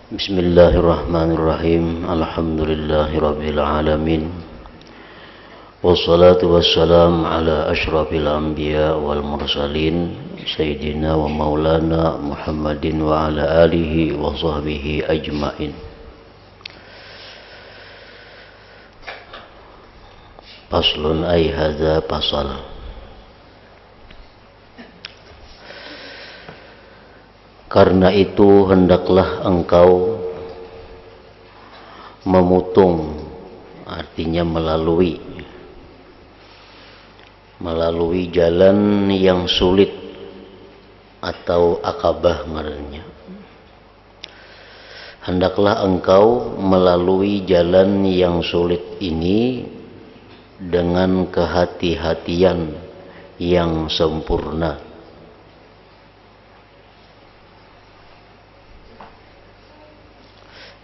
Bismillahirrahmanirrahim. Alhamdulillahirabbil alamin. Wassalatu wassalam ala asyrafil anbiya wal mursalin sayyidina wa maulana Muhammadin wa ala alihi wa sahbihi ajmain. Faslun ay hadza fasal. Karena itu hendaklah engkau memutung, artinya melalui jalan yang sulit atau akabah ngarannya. Hendaklah engkau melalui jalan yang sulit ini dengan kehati-hatian yang sempurna.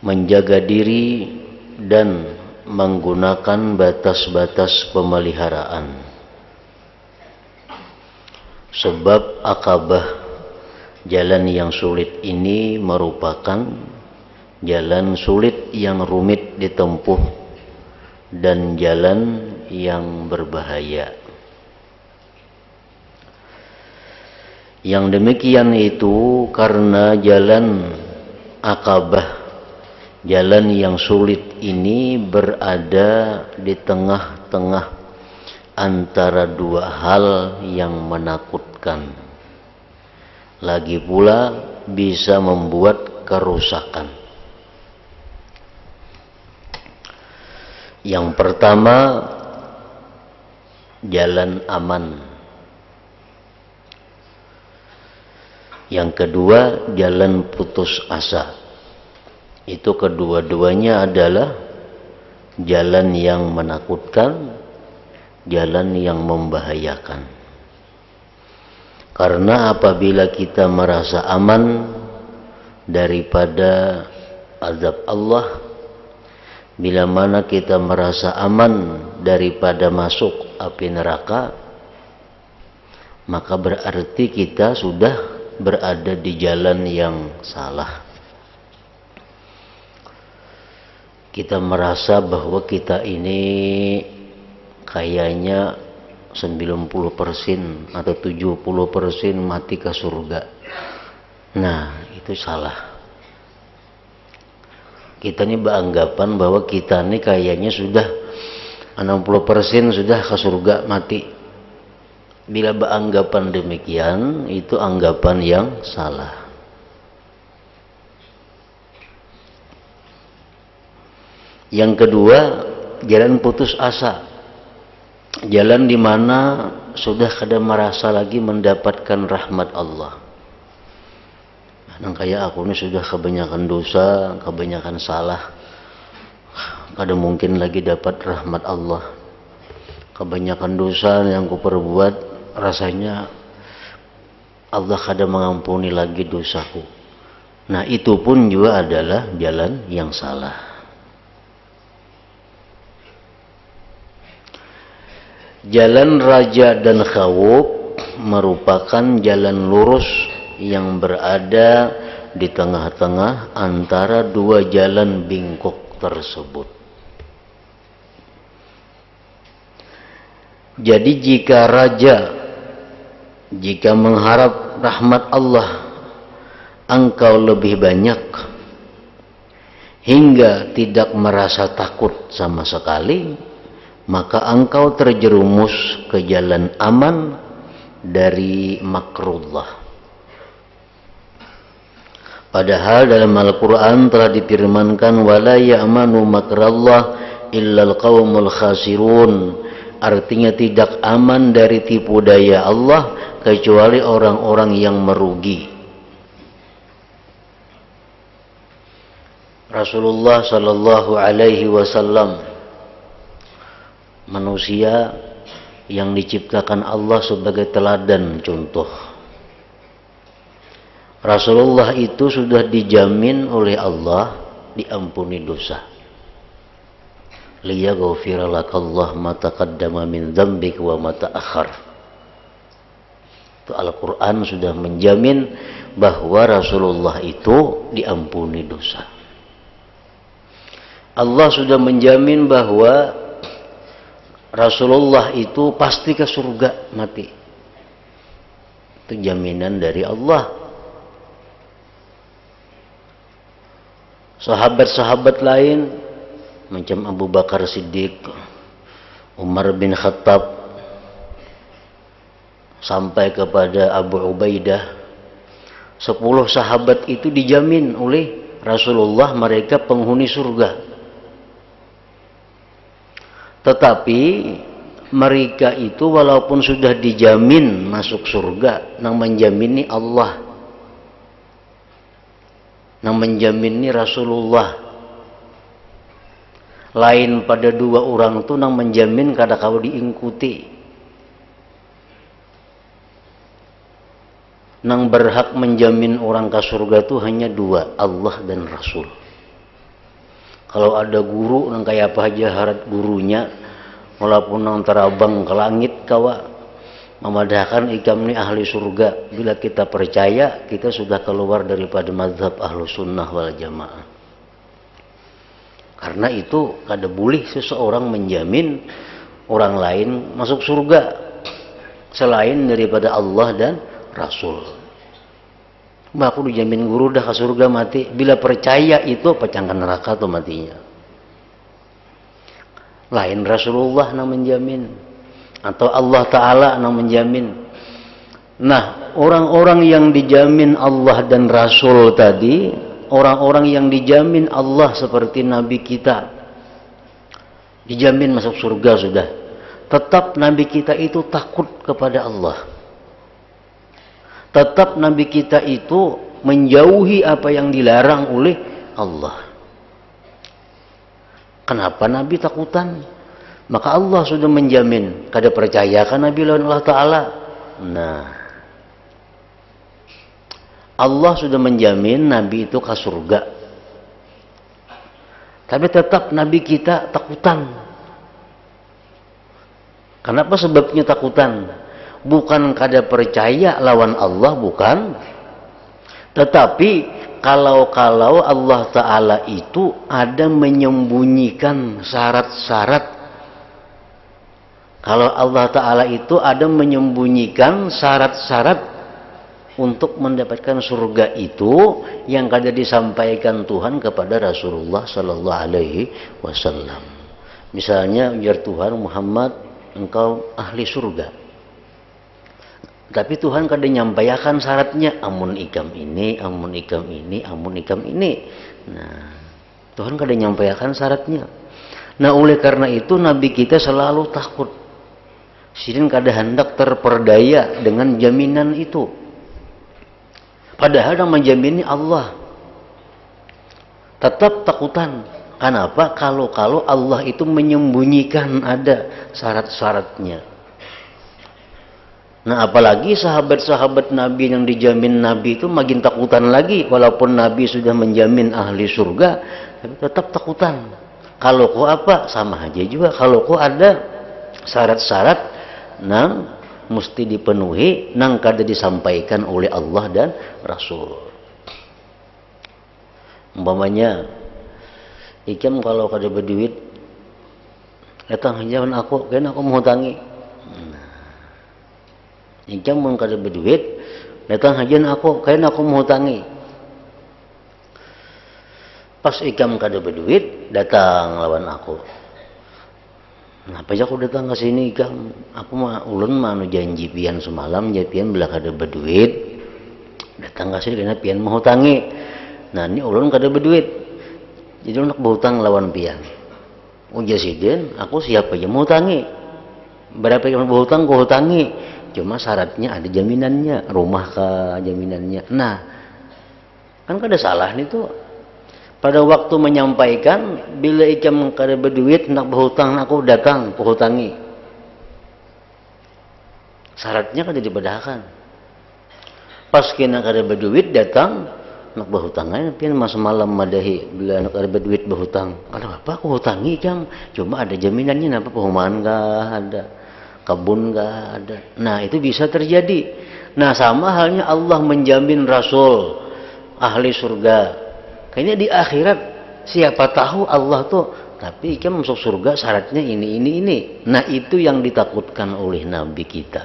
Menjaga diri dan menggunakan batas-batas pemeliharaan. Sebab akabah jalan yang sulit ini merupakan jalan sulit yang rumit ditempuh dan jalan yang berbahaya. Yang demikian itu karena jalan akabah, jalan yang sulit ini berada di tengah-tengah antara dua hal yang menakutkan. Lagi pula bisa membuat kerusakan. Yang pertama, jalan aman. Yang kedua, jalan putus asa. Itu kedua-duanya adalah jalan yang menakutkan, jalan yang membahayakan. Karena apabila kita merasa aman daripada azab Allah, bila mana kita merasa aman daripada masuk api neraka, maka berarti kita sudah berada di jalan yang salah. Kita merasa bahwa kita ini kayaknya 90% atau 70% mati ke surga. Nah, itu salah. Kita ini beranggapan bahwa kita ini kayaknya sudah 60% sudah ke surga mati. Bila beranggapan demikian, itu anggapan yang salah. Yang kedua, jalan putus asa. Jalan di mana sudah kada merasa lagi mendapatkan rahmat Allah. Nah, kayak aku ini sudah kebanyakan dosa, kebanyakan salah. Kada mungkin lagi dapat rahmat Allah. Kebanyakan dosa yang ku perbuat, rasanya Allah kada mengampuni lagi dosaku. Nah, itu pun juga adalah jalan yang salah. Jalan Raja dan Khawf merupakan jalan lurus yang berada di tengah-tengah antara dua jalan bingkok tersebut. Jadi jika mengharap rahmat Allah engkau lebih banyak hingga tidak merasa takut sama sekali, maka engkau terjerumus ke jalan aman dari makrullah. Padahal dalam Al-Quran telah difirmankan wala ya'manu makrallah illal qaumul khasirun. Artinya tidak aman dari tipu daya Allah kecuali orang-orang yang merugi. Rasulullah sallallahu alaihi wasallam, manusia yang diciptakan Allah sebagai teladan contoh. Rasulullah itu sudah dijamin oleh Allah diampuni dosa. Liyaghfira lakallah ma taqaddama min dzambik wa ma ta'akhkhar. Itu Al-Quran sudah menjamin bahwa Rasulullah itu diampuni dosa. Allah sudah menjamin bahwa Rasulullah itu pasti ke surga mati. Itu jaminan dari Allah. Sahabat-sahabat lain macam Abu Bakar Siddiq, Umar bin Khattab, sampai kepada Abu Ubaidah, 10 sahabat itu dijamin oleh Rasulullah mereka penghuni surga. Tetapi mereka itu walaupun sudah dijamin masuk surga, yang menjamin ini Allah, yang menjamin ini Rasulullah. Lain pada 2 orang itu yang menjamin kada kau diingkuti. Yang berhak menjamin orang ke surga itu hanya 2, Allah dan Rasul. Kalau ada guru nang kayak apa aja harat gurunya, walaupun nang terabang ke langit kawa memadahkan ikam ni ahli surga. Bila kita percaya, kita sudah keluar daripada mazhab ahlu sunnah wal jamaah. Karena itu kada boleh seseorang menjamin orang lain masuk surga selain daripada Allah dan Rasul. Mbak, aku dijamin guru dah ke surga mati. Bila percaya itu pecahkan neraka tuh matinya. Lain Rasulullah yang menjamin, atau Allah Ta'ala yang menjamin. Nah, orang-orang yang dijamin Allah dan Rasul tadi, orang-orang yang dijamin Allah seperti Nabi kita, dijamin masuk surga sudah. Tetap Nabi kita itu takut kepada Allah. Tetap Nabi kita itu menjauhi apa yang dilarang oleh Allah. Kenapa Nabi takutan? Maka Allah sudah menjamin. Kada percayakan Nabi lawan Allah Ta'ala. Nah, Allah sudah menjamin Nabi itu ke surga. Tapi tetap Nabi kita takutan. Kenapa sebabnya takutan? Bukan kada percaya lawan Allah, bukan. Tetapi kalau Allah Ta'ala itu ada menyembunyikan syarat-syarat. Kalau Allah Ta'ala itu ada menyembunyikan syarat-syarat untuk mendapatkan surga itu yang kada disampaikan Tuhan kepada Rasulullah Sallallahu Alaihi Wasallam. Misalnya, biar Tuhan, Muhammad, engkau ahli surga. Tapi Tuhan kadang nyampaikan syaratnya, amun ikam ini, amun ikam ini, amun ikam ini. Nah, Tuhan kadang nyampaikan syaratnya. Nah, oleh karena itu Nabi kita selalu takut. Sidin kada hendak terperdaya dengan jaminan itu. Padahal yang menjamini Allah. Tetap takutan. Kenapa? Kalau Allah itu menyembunyikan ada syarat-syaratnya. Nah, apalagi sahabat-sahabat Nabi yang dijamin Nabi itu makin takutan lagi. Walaupun Nabi sudah menjamin ahli surga, tapi tetap takutan. Kalau kau apa? Sama aja juga. Kalau kau ada syarat-syarat nang mesti dipenuhi, nang kada disampaikan oleh Allah dan Rasul. Umpamanya, ikam kalau kada berduit, datang jawan aku, kan aku mau hutangi. Ikam mun kada berduit, datang hajian aku, kain aku mau hutangi. Pas ikam kada berduit, datang lawan aku. Ngapa aja aku datang ke sini ikam? Aku mah ulun mah anu janji pian semalam, janji pian bila kada berduit. Datang ke sini karena pian mau hutangi. Nah, ini ulun kada berduit. Jadi ulun nak berhutang lawan pian. Ujar sidin, aku siapa aja mau hutangi. Berapa yang berhutang ku hutangi. Cuma syaratnya ada jaminannya, rumah ke jaminannya. Nah, kan kada salah nih tuh. Pada waktu menyampaikan, bila ikam kada berduit nak berhutang, aku datang berhutangi. Syaratnya kada dibedahkan. Pas kena kada berduit datang nak berhutang, pian mas malam madahi bila nak kada berduit berhutang. Kalau apa aku hutangi ikam, cuma ada jaminannya, apa perumahan kah ada. Kebun gak ada. Nah, itu bisa terjadi. Nah, sama halnya Allah menjamin Rasul ahli surga. Kayaknya di akhirat siapa tahu Allah tuh, tapi kan masuk surga syaratnya ini. Nah itu yang ditakutkan oleh Nabi kita.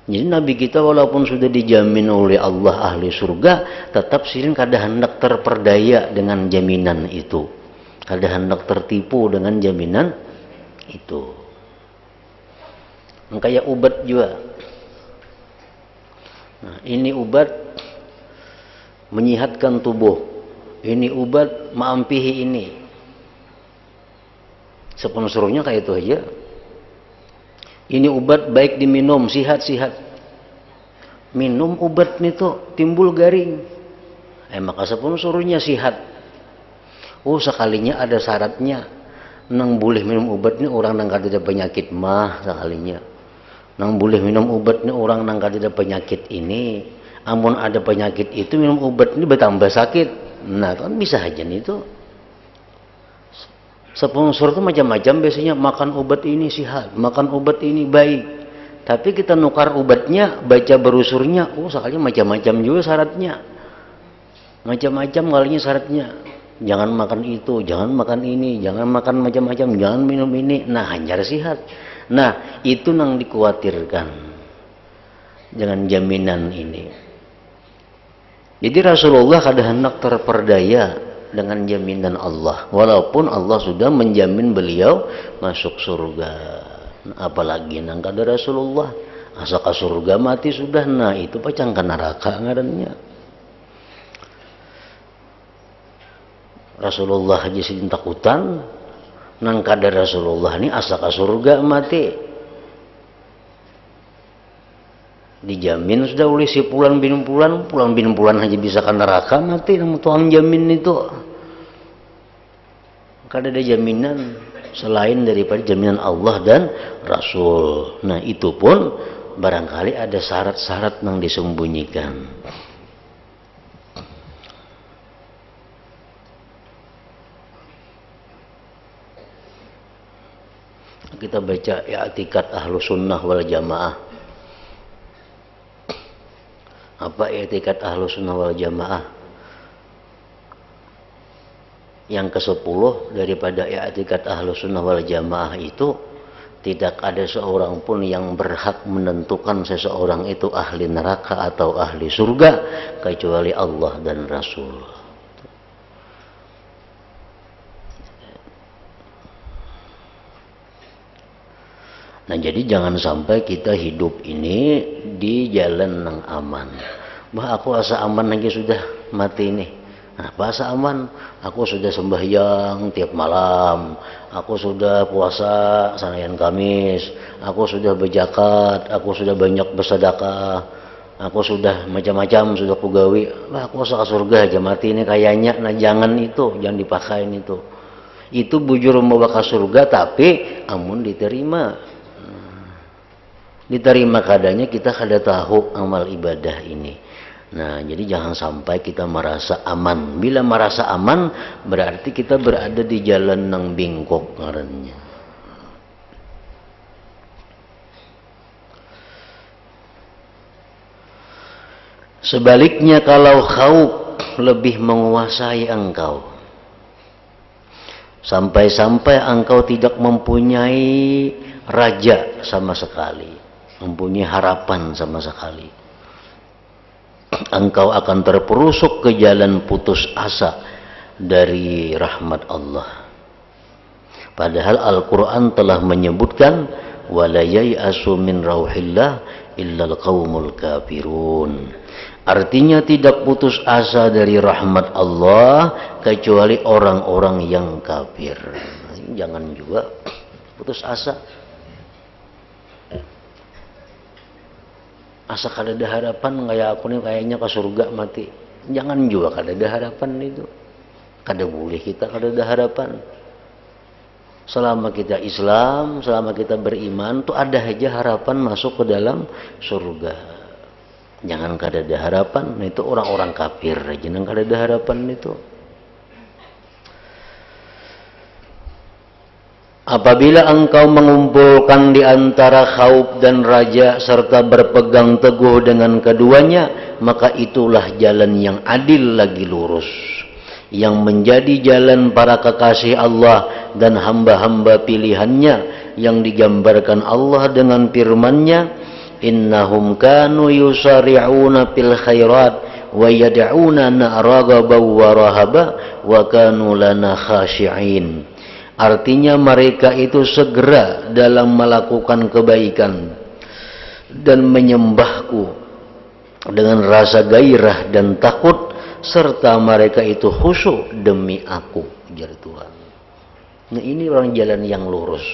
Jadi Nabi kita walaupun sudah dijamin oleh Allah ahli surga, tetap sering kada hendak terperdaya dengan jaminan itu, kada hendak tertipu dengan jaminan itu. Kayak obat juga. Nah, ini obat menyehatkan tubuh, ini obat maampihi ini. Sponsornya kayak itu aja. Ini obat baik diminum, sihat. Minum obat itu timbul garing. Maka sponsornya sihat. Oh sekalinya ada syaratnya. Nang boleh minum obat ini orang nang kada ada penyakit mah sekalinya. Nang boleh minum obat ini orang nang kada ada penyakit ini. Amun ada penyakit itu minum obat ini bertambah sakit. Nah kan bisa aja nih itu. Sponsor itu macam-macam biasanya, makan obat ini sihat, makan obat ini baik. Tapi kita nukar obatnya, baca brosurnya, sekali macam-macam juga syaratnya. Macam-macam kalinya syaratnya. Jangan makan itu, jangan makan ini, jangan makan macam-macam, jangan minum ini. Nah, hanya sihat. Nah, itu yang dikhawatirkan dengan jaminan ini. Jadi Rasulullah kada hendak terperdaya dengan jaminan Allah, walaupun Allah sudah menjamin beliau masuk surga. Apalagi nang kada Rasulullah asa ka surga mati sudah, nah itu pacang ke neraka ngarannya. Rasulullah aja sidin takutan, nang kada Rasulullah ini asa ka surga mati. Dijamin sudah oleh si pulan bin pulan aja bisa ke neraka mati, nang Tuhan jamin itu. Kada ada jaminan selain daripada jaminan Allah dan Rasul. Nah itu pun barangkali ada syarat-syarat yang disembunyikan. Kita baca i'tiqad ahlu sunnah wal jamaah. Apa i'tiqad ahlu sunnah wal jamaah? Yang ke-10 daripada i'tiqad ahlu sunnah wal jamaah itu, tidak ada seorang pun yang berhak menentukan seseorang itu ahli neraka atau ahli surga kecuali Allah dan Rasul. Nah jadi jangan sampai kita hidup ini di jalan yang aman. Aku asa aman lagi sudah mati ini. Nah, bahasa aman, aku sudah sembahyang tiap malam, aku sudah puasa Senin Kamis, aku sudah berzakat, aku sudah banyak bersedekah, aku sudah macam-macam sudah pugawi. Aku asa ke surga aja mati ini kayaknya. Nah jangan itu, jangan dipakai itu. Itu bujur membawa ke surga, tapi amun diterima. Diterima kadanya kita kada tahu amal ibadah ini. Nah, jadi jangan sampai kita merasa aman. Bila merasa aman, berarti kita berada di jalan yang bengkok ngarannya. Sebaliknya kalau khauf lebih menguasai engkau, sampai-sampai engkau tidak mempunyai raja sama sekali, mempunyai harapan sama sekali, engkau akan terperosok ke jalan putus asa dari rahmat Allah. Padahal Al-Quran telah menyebutkan wala yai'asu min rauhillah illal qaumul kafirun. Artinya tidak putus asa dari rahmat Allah kecuali orang-orang yang kafir. Jangan juga putus asa. Asa kada ada harapan kayak aku nih kayaknya ke surga mati. Jangan juga kada ada harapan itu. Kada boleh kita kada ada harapan. Selama kita Islam, selama kita beriman tuh ada aja harapan masuk ke dalam surga. Jangan kada ada harapan. Nah, itu orang-orang kafir aja nang kada ada harapan itu. Apabila engkau mengumpulkan di antara khauf dan raja serta berpegang teguh dengan keduanya, maka itulah jalan yang adil lagi lurus. yang menjadi jalan para kekasih Allah dan hamba-hamba pilihannya yang digambarkan Allah dengan firman-Nya, innahum kanu yusari'una fil khairat wa yad'unana raghaban wa rahaba wa kanu lana khashi'in. Artinya mereka itu segera dalam melakukan kebaikan dan menyembahku dengan rasa gairah dan takut, serta mereka itu khusyuk demi aku, ujar Tuhan. Nah, ini orang jalan yang lurus.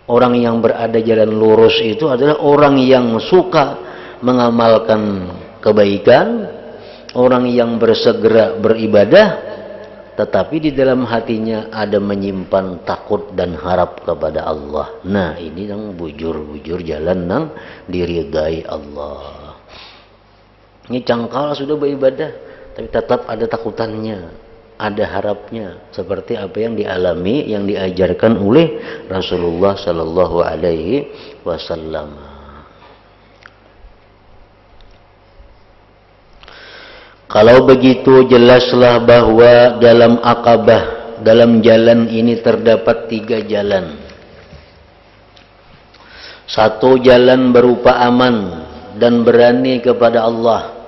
Orang yang berada jalan lurus itu adalah orang yang suka mengamalkan kebaikan, orang yang bersegera beribadah, tetapi di dalam hatinya ada menyimpan takut dan harap kepada Allah. Nah, ini yang bujur-bujur jalan yang diridai Allah. Ini cangkal sudah beribadah, tapi tetap ada takutannya, ada harapnya, seperti apa yang dialami, yang diajarkan oleh Rasulullah Sallallahu Alaihi Wasallam. Kalau begitu, jelaslah bahwa dalam Aqabah, dalam jalan ini terdapat 3 jalan. Satu jalan berupa aman dan berani kepada Allah.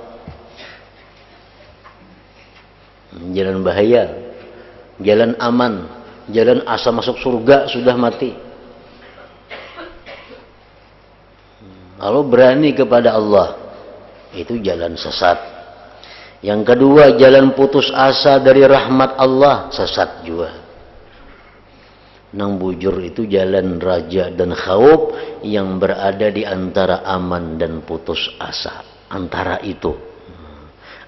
Jalan bahaya, jalan aman, jalan asa masuk surga sudah mati. Lalu berani kepada Allah, itu jalan sesat. Yang kedua, jalan putus asa dari rahmat Allah, sesat juga. Nang bujur itu jalan raja dan khauf yang berada di antara aman dan putus asa. Antara itu,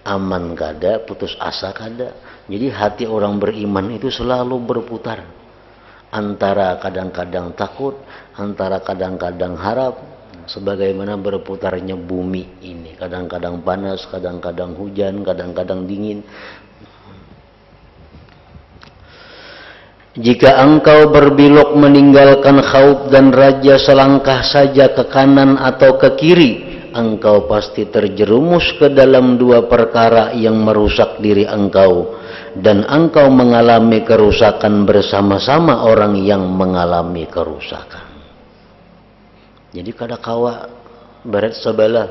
aman kada, putus asa kada. Jadi hati orang beriman itu selalu berputar antara kadang-kadang takut, antara kadang-kadang harap, sebagaimana berputarnya bumi ini. Kadang-kadang panas, kadang-kadang hujan, kadang-kadang dingin. Jika engkau berbelok meninggalkan khauf dan raja selangkah saja ke kanan atau ke kiri, engkau pasti terjerumus ke dalam 2 perkara yang merusak diri engkau, dan engkau mengalami kerusakan bersama-sama orang yang mengalami kerusakan. Jadi kada kawa baret sebelah,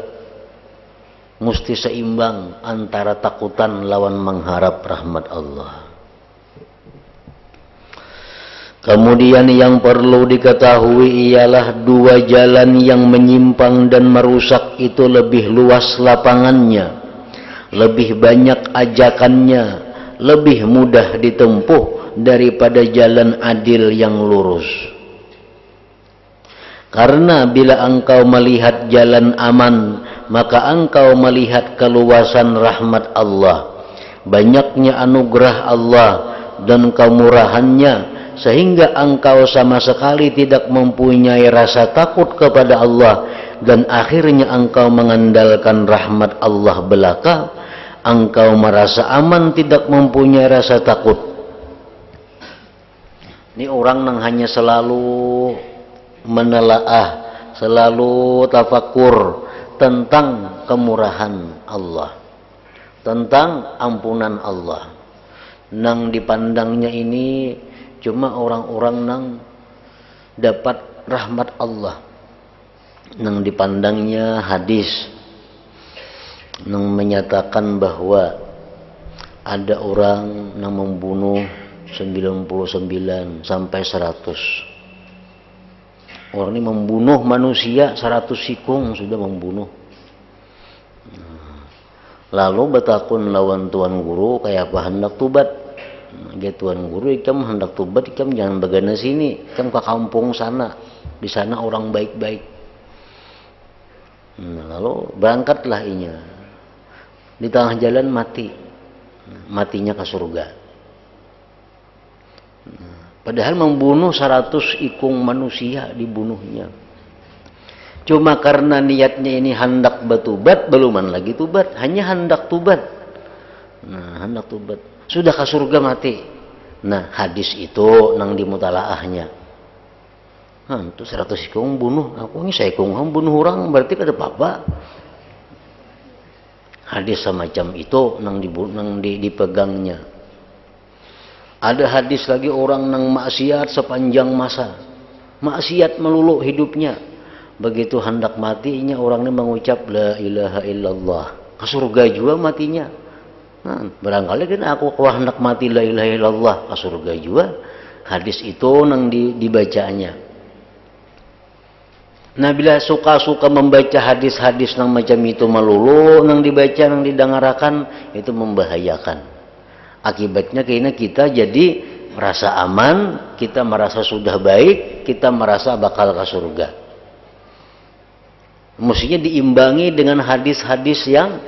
mesti seimbang antara takutan lawan mengharap rahmat Allah. Kemudian yang perlu diketahui ialah 2 jalan yang menyimpang dan merusak itu lebih luas lapangannya, lebih banyak ajakannya, lebih mudah ditempuh daripada jalan adil yang lurus. Karena bila engkau melihat jalan aman, maka engkau melihat keluasan rahmat Allah, banyaknya anugerah Allah dan kemurahannya, sehingga engkau sama sekali tidak mempunyai rasa takut kepada Allah, dan akhirnya engkau mengandalkan rahmat Allah belaka. Engkau merasa aman, tidak mempunyai rasa takut. Ini orang yang hanya selalu menelaah, selalu tafakur tentang kemurahan Allah, tentang ampunan Allah. Nang dipandangnya ini cuma orang-orang nang dapat rahmat Allah. Nang dipandangnya hadis nang menyatakan bahwa ada orang yang membunuh 99 sampai 100. Orang ini membunuh manusia 100 sikung sudah membunuh. Lalu bertakun lawan tuan guru, kayak apa hendak tubat. Dia tuan guru, ikam hendak tubat, ikam jangan begana sini, ikam ke kampung sana, di sana orang baik-baik. Lalu berangkatlah inya. Di tengah jalan mati, matinya ke surga. Padahal membunuh 100 ikung manusia dibunuhnya. Cuma karena niatnya ini hendak bertubat, beluman lagi tubat, hanya hendak tubat. Hendak tubat. Sudah ke surga mati. Nah, hadis itu nang dimutalaahnya. Itu 100 ikung bunuh, aku ini saya ikung bunuh orang, berarti kada apa-apa. Hadis semacam itu nang dipegangnya. Ada hadis lagi orang nang maksiat sepanjang masa, maksiat melulu hidupnya. Begitu hendak matinya orang ini mengucap la ilaha illallah, ke surga juga matinya. Nah, barangkali kan aku kalau hendak mati la ilaha illallah ke surga juga. Hadis itu nang dibacanya. Nah, bila suka-suka membaca hadis-hadis nang macam itu melulu nang dibaca nang didengarakan, itu membahayakan. Akibatnya kayaknya kita jadi merasa aman, kita merasa sudah baik, kita merasa bakal ke surga. Mestinya diimbangi dengan hadis-hadis yang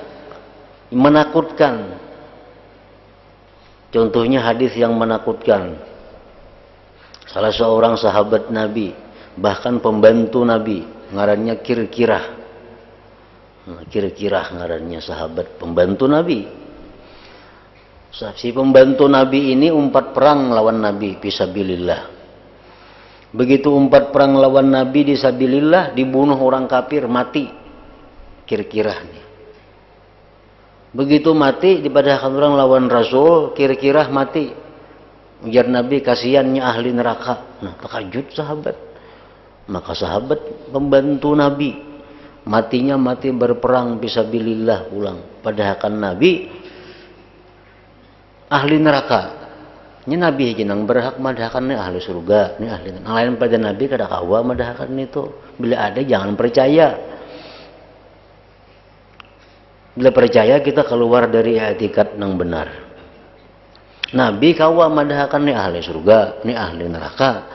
menakutkan. Contohnya hadis yang menakutkan. Salah seorang sahabat Nabi, bahkan pembantu Nabi, ngarannya Kirkirah. Kirkirah ngarannya, sahabat pembantu Nabi. Si pembantu Nabi ini umpat perang lawan Nabi fisabilillah. Begitu umpat perang lawan Nabi fisabilillah, dibunuh orang kafir, mati Kirkirah nih. Begitu mati dipadahkan orang lawan Rasul, Kirkirah mati. Ujar Nabi, kasihannya ahli neraka. Nah, terkejut sahabat. Maka sahabat pembantu Nabi matinya mati berperang fisabilillah pulang. Padahal kan Nabi ahli neraka. Ini Nabi jenang berhak madahakan ini ahli surga, ini ahli. Yang lain pada Nabi kada kawa madahakan itu. Bila ada jangan percaya. Bila percaya kita keluar dari etikat yang benar. Nabi kawa madahakan ini ahli surga, ini ahli neraka.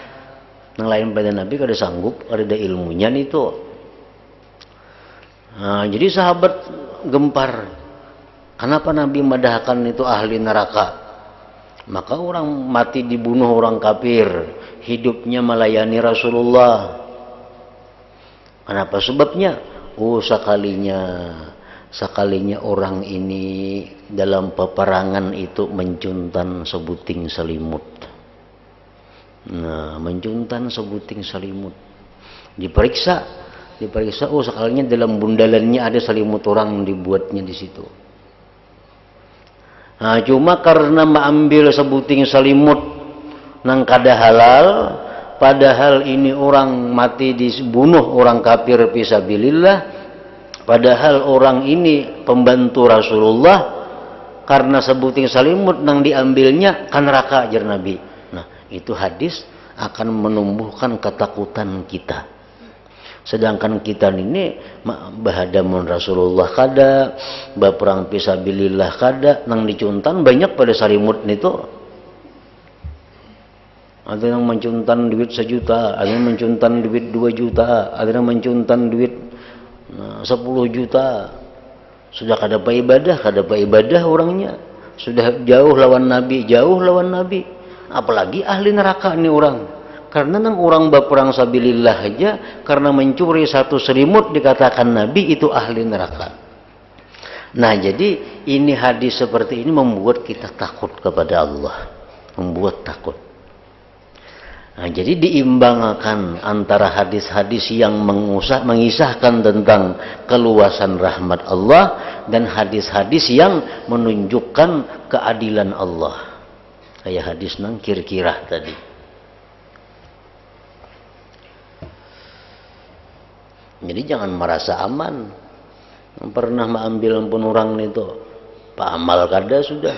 Yang lain pada Nabi kada sanggup, ada ilmunya itu. Nah, jadi sahabat gempar. Kenapa Nabi madahkan itu ahli neraka? Maka orang mati dibunuh orang kafir, hidupnya melayani Rasulullah. Kenapa sebabnya? Oh, sekalinya orang ini dalam peperangan itu mencuntan sebuting selimut. Nah, mencuntan sebuting selimut. Diperiksa, oh sekalinya dalam bundalannya ada selimut orang dibuatnya di situ. Nah, cuma karena mengambil sebuting selimut nang kada halal, padahal ini orang mati dibunuh orang kafir fisabilillah, padahal orang ini pembantu Rasulullah, karena sebuting selimut nang diambilnya kan neraka ajar Nabi. Nah, itu hadis akan menumbuhkan ketakutan kita. Sedangkan kita ini bahadamun Rasulullah kada, baperang fisabilillah kada, nang dicuntan banyak pada salimut itu. Ada yang mencuntan duit 1 juta, ada yang mencuntan duit 2 juta, ada yang mencuntan duit 10 juta. Sudah kada pa ibadah orangnya. Sudah jauh lawan Nabi. Apalagi ahli neraka ini orang. Karena nang orang berperang sabilillah aja karena mencuri 1 selimut dikatakan Nabi itu ahli neraka. Nah, jadi ini hadis seperti ini membuat kita takut kepada Allah, membuat takut. Nah, jadi diimbangkan antara hadis-hadis yang mengisahkan tentang keluasan rahmat Allah dan hadis-hadis yang menunjukkan keadilan Allah. Kayak hadis nang Kirkirah tadi. Jadi jangan merasa aman. Pernah mengambil ampun orang itu, pak amal kada sudah.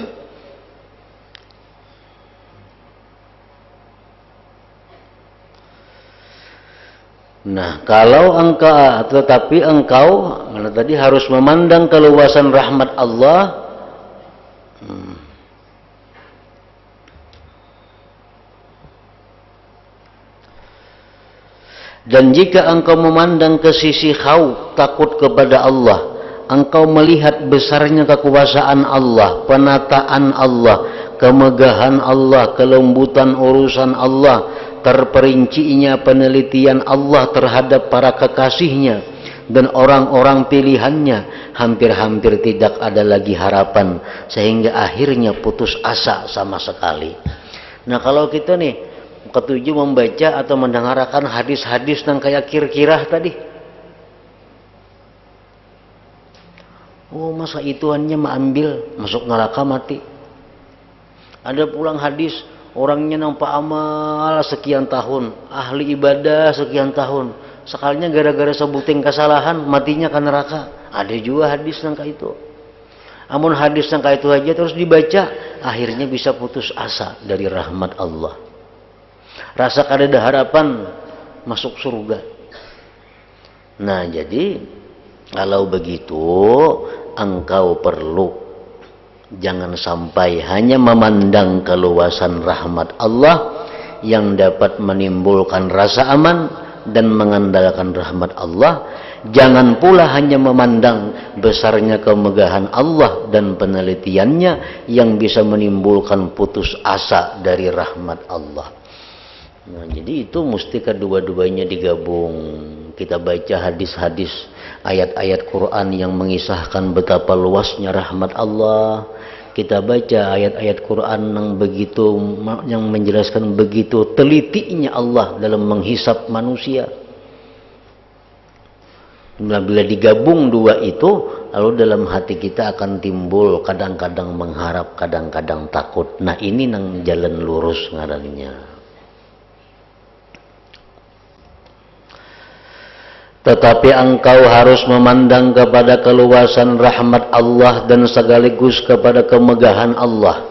Nah, kalau engkau, mana tadi harus memandang keluasan rahmat Allah. Dan jika engkau memandang ke sisi khauf, takut kepada Allah, engkau melihat besarnya kekuasaan Allah, penataan Allah, kemegahan Allah, kelembutan urusan Allah, terperincinya penelitian Allah terhadap para kekasihnya dan orang-orang pilihannya, hampir-hampir tidak ada lagi harapan, sehingga akhirnya putus asa sama sekali. Nah, kalau kita nih ketujuh membaca atau mendengarkan hadis-hadis yang kayak Kirkirah tadi, oh masa ituannya mengambil masuk neraka mati. Ada pulang hadis orangnya nampak amal sekian tahun, ahli ibadah sekian tahun, sekalinya gara-gara sebutin kesalahan matinya ke neraka. Ada juga hadis nangka itu. Amun hadis nangka itu aja terus dibaca, akhirnya bisa putus asa dari rahmat Allah. Rasa kada harapan masuk surga. Nah, jadi kalau begitu engkau perlu jangan sampai hanya memandang keluasan rahmat Allah yang dapat menimbulkan rasa aman dan mengandalkan rahmat Allah. Jangan pula hanya memandang besarnya kemegahan Allah dan penelitiannya yang bisa menimbulkan putus asa dari rahmat Allah. Nah, jadi itu mesti kedua-duanya digabung. Kita baca hadis-hadis, ayat-ayat Quran yang mengisahkan betapa luasnya rahmat Allah. Kita baca ayat-ayat Quran yang menjelaskan begitu telitinya Allah dalam menghisap manusia. Bila digabung dua itu, lalu dalam hati kita akan timbul kadang-kadang mengharap, kadang-kadang takut. Nah, ini nang jalan lurus ngarannya. Tetapi engkau harus memandang kepada keluasan rahmat Allah dan sekaligus kepada kemegahan Allah,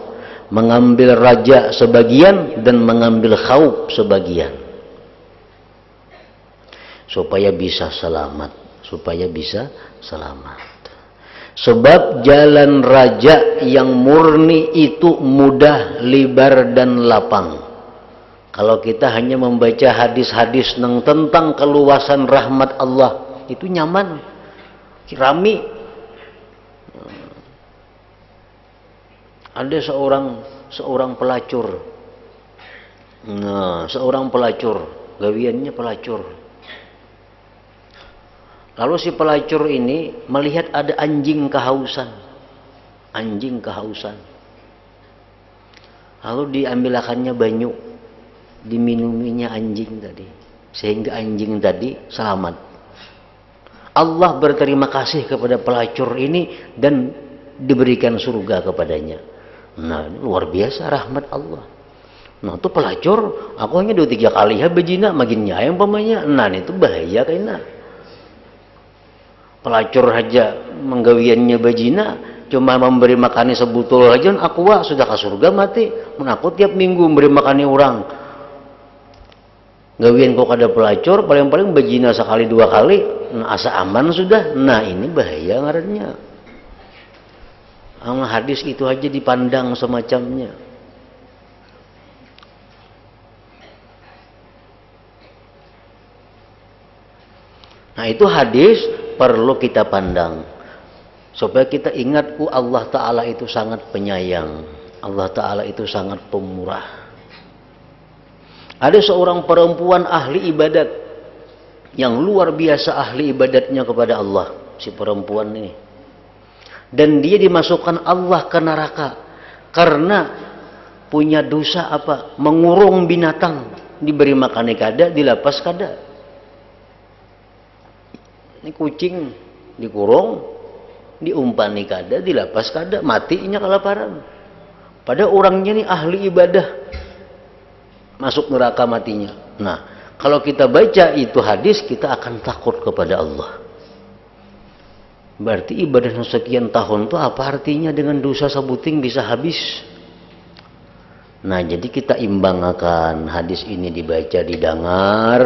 mengambil raja sebagian dan mengambil khauf sebagian, supaya bisa selamat. Sebab jalan raja yang murni itu mudah, libar dan lapang. Kalau kita hanya membaca hadis-hadis tentang keluasan rahmat Allah, itu nyaman, rami. Ada seorang pelacur. Nah, seorang pelacur, gawiannya pelacur. Lalu si pelacur ini melihat ada anjing kehausan. Lalu diambilakannya banyu, diminuminya anjing tadi, sehingga anjing tadi selamat. Allah berterima kasih kepada pelacur ini dan diberikan surga kepadanya. Nah, ini luar biasa rahmat Allah. Nah, itu pelacur, aku hanya 2-3 kali ya bejina maginnya yang pamanya. Nah, itu bahaya kayaknya. Pelacur aja menggawiannya bejina, cuma memberi makani sebutul aja, aku sudah ke surga mati. Aku tiap minggu memberi makani orang. Gawian kok ada pelacur, paling-paling bejina sekali 2 kali, nah, asa aman sudah. Nah, ini bahaya ngarannya. Hadis itu aja dipandang semacamnya. Nah, itu hadis perlu kita pandang supaya kita ingat, Allah Ta'ala itu sangat penyayang, Allah Ta'ala itu sangat pemurah. Ada seorang perempuan ahli ibadat yang luar biasa ahli ibadatnya kepada Allah, si perempuan ini, dan dia dimasukkan Allah ke neraka karena punya dosa apa? Mengurung binatang, diberi makan kada, dilapas kada. Ini kucing dikurung, diumpani kada, dilapas kada, matinya kelaparan. Padahal orangnya ini ahli ibadah, masuk neraka matinya. Nah, kalau kita baca itu hadis, kita akan takut kepada Allah. Berarti ibadah sekian tahun itu apa artinya dengan dosa sebuting bisa habis? Nah, jadi kita imbangkan hadis ini dibaca, didengar,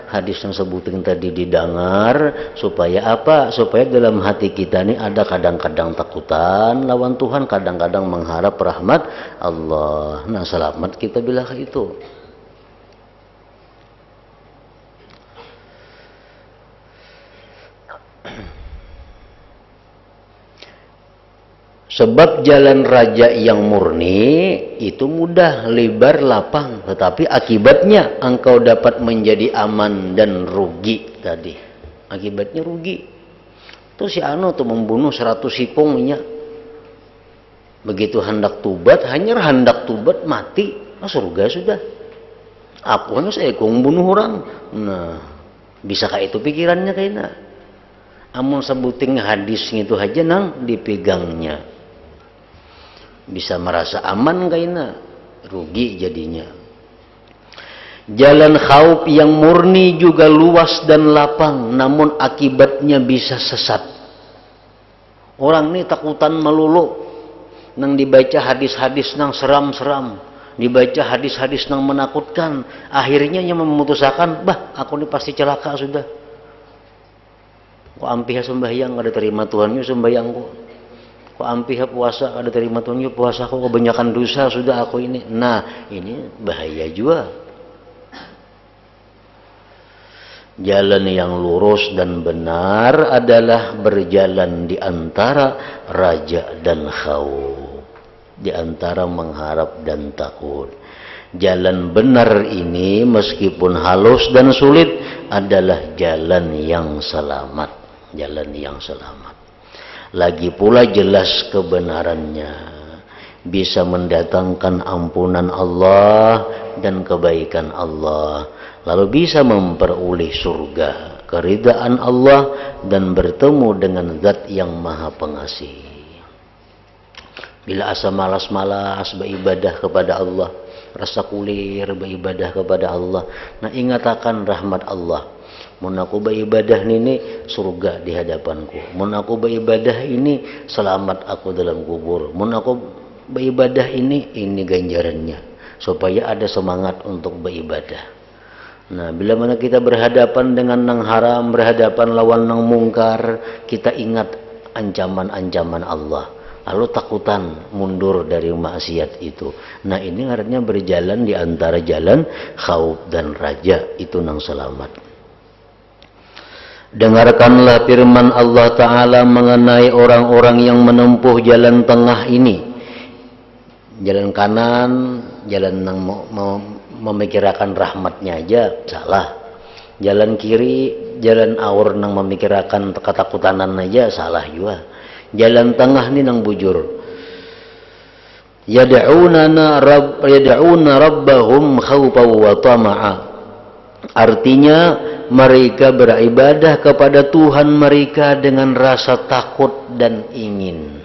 hadis yang sebutin tadi didengar, supaya apa? Supaya dalam hati kita ini ada kadang-kadang takutan lawan Tuhan, kadang-kadang mengharap rahmat Allah. Nah, selamat kita bila itu. Sebab jalan raja yang murni itu mudah, lebar, lapang. Tetapi akibatnya engkau dapat menjadi aman dan rugi tadi. Akibatnya rugi. Itu si Ano tuh membunuh 100 hipungnya. Begitu hendak tubat, hanya hendak tubat mati. Nah, surga sudah. Aku hanya saya bunuh orang. Nah, bisakah itu pikirannya kayaknya? Amun sebuting hadis itu aja nang dipegangnya. bisa merasa aman kaina, rugi jadinya. Jalan khauf yang murni juga luas dan lapang, namun akibatnya bisa sesat. Orang ini takutan melulu, nang dibaca hadis-hadis nang seram-seram, dibaca hadis-hadis nang menakutkan, akhirnya yang memutuskan, bah aku ini pasti celaka sudah. Kok ampiha sembahyang ada terima Tuhannya sembahyangku. Kok ampiha puasa ada terima Tuhannya puasa, kok kebanyakan dosa sudah aku ini. Nah ini bahaya juga. Jalan yang lurus dan benar adalah berjalan di antara raja dan khauf, di antara mengharap dan takut. Jalan benar ini meskipun halus dan sulit adalah jalan yang selamat, jalan yang selamat. Lagi pula jelas kebenarannya, bisa mendatangkan ampunan Allah dan kebaikan Allah, lalu bisa memperoleh surga, keridaan Allah, dan bertemu dengan Zat yang Maha Pengasih. Bila asa malas-malas beribadah kepada Allah, rasa kulir beribadah kepada Allah, nah ingat akan rahmat Allah. Mun aku beribadah ini surga di hadapanku, mun aku beribadah ini selamat aku dalam kubur, mun aku beribadah ini ganjarannya, supaya ada semangat untuk beribadah. Nah, bila mana kita berhadapan dengan nang haram, berhadapan lawan nang mungkar, kita ingat ancaman-ancaman Allah, lalu takutan mundur dari maksiat itu. Nah, ini artinya berjalan di antara jalan khauf dan raja, itu nang selamat. Dengarkanlah firman Allah Ta'ala mengenai orang-orang yang menempuh jalan tengah ini. Jalan kanan, jalan yang mau memikirkan rahmatnya aja salah. Jalan kiri, jalan awur nang memikirkan ketakutan aja salah juga. Jalan tengah ini nang bujur. Yad'una rabbahum khawfan wa tama'a. Artinya mereka beribadah kepada Tuhan mereka dengan rasa takut dan ingin.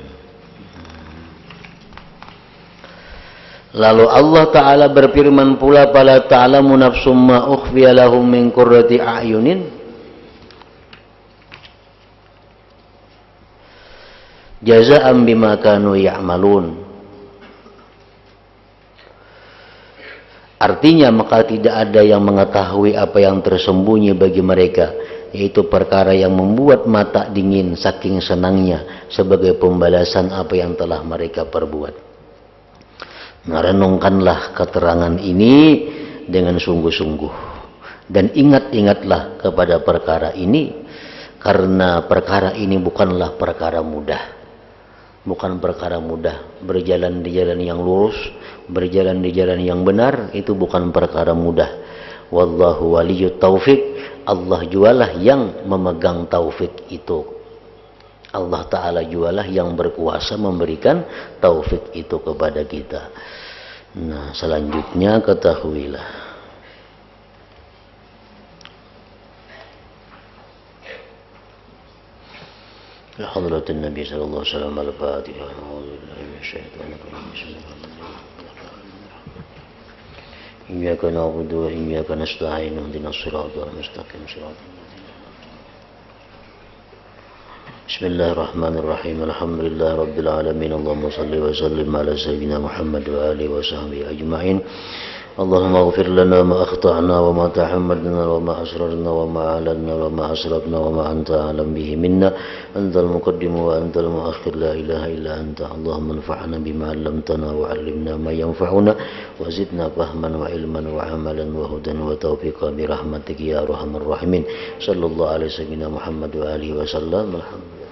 Lalu Allah Ta'ala berfirman pula, fala ta'lamu nafsum ma ukhfiya lahum min qurrati a'yunin jazaa'an bima kanu ya'malun. Artinya maka tidak ada yang mengetahui apa yang tersembunyi bagi mereka, yaitu perkara yang membuat mata dingin saking senangnya sebagai pembalasan apa yang telah mereka perbuat. Nah, renungkanlah keterangan ini dengan sungguh-sungguh dan ingat-ingatlah kepada perkara ini, karena perkara ini bukanlah perkara mudah. Bukan perkara mudah. Berjalan di jalan yang lurus, berjalan di jalan yang benar, itu bukan perkara mudah. Wallahu waliyut taufik. Allah jualah yang memegang taufik itu. Allah Ta'ala jualah yang berkuasa memberikan taufik itu kepada kita. Nah, selanjutnya ketahuilah, يا حضرة النبي صلى الله عليه وسلم الفاتحة. أعوذ بالله من الشيطان الرجيم. بسم الله الرحمن الرحيم. إياك نعبد وإياك نستعين اهدنا الصراط المستقيم صراط بسم الله الرحمن الرحيم. الحمد لله رب العالمين. اللهم صل وسلم على سيدنا محمد وآله وصحبه أجمعين. اللهم اغفر لنا ما أخطأنا وما تحملنا وما أسررنا وما أعلنا وما أسرفنا وما أنت أعلم به منا. أنت المقدم وأنت المؤخر لا إله إلا أنت. اللهم انفعنا بما علمتنا وعلمنا ما ينفعنا وزدنا فهما وعلما وعملا وهدى وتوفيقا برحمتك يا أرحم الراحمين. صلى الله عليه سيدنا محمد وآله وسلم. الحمد لله.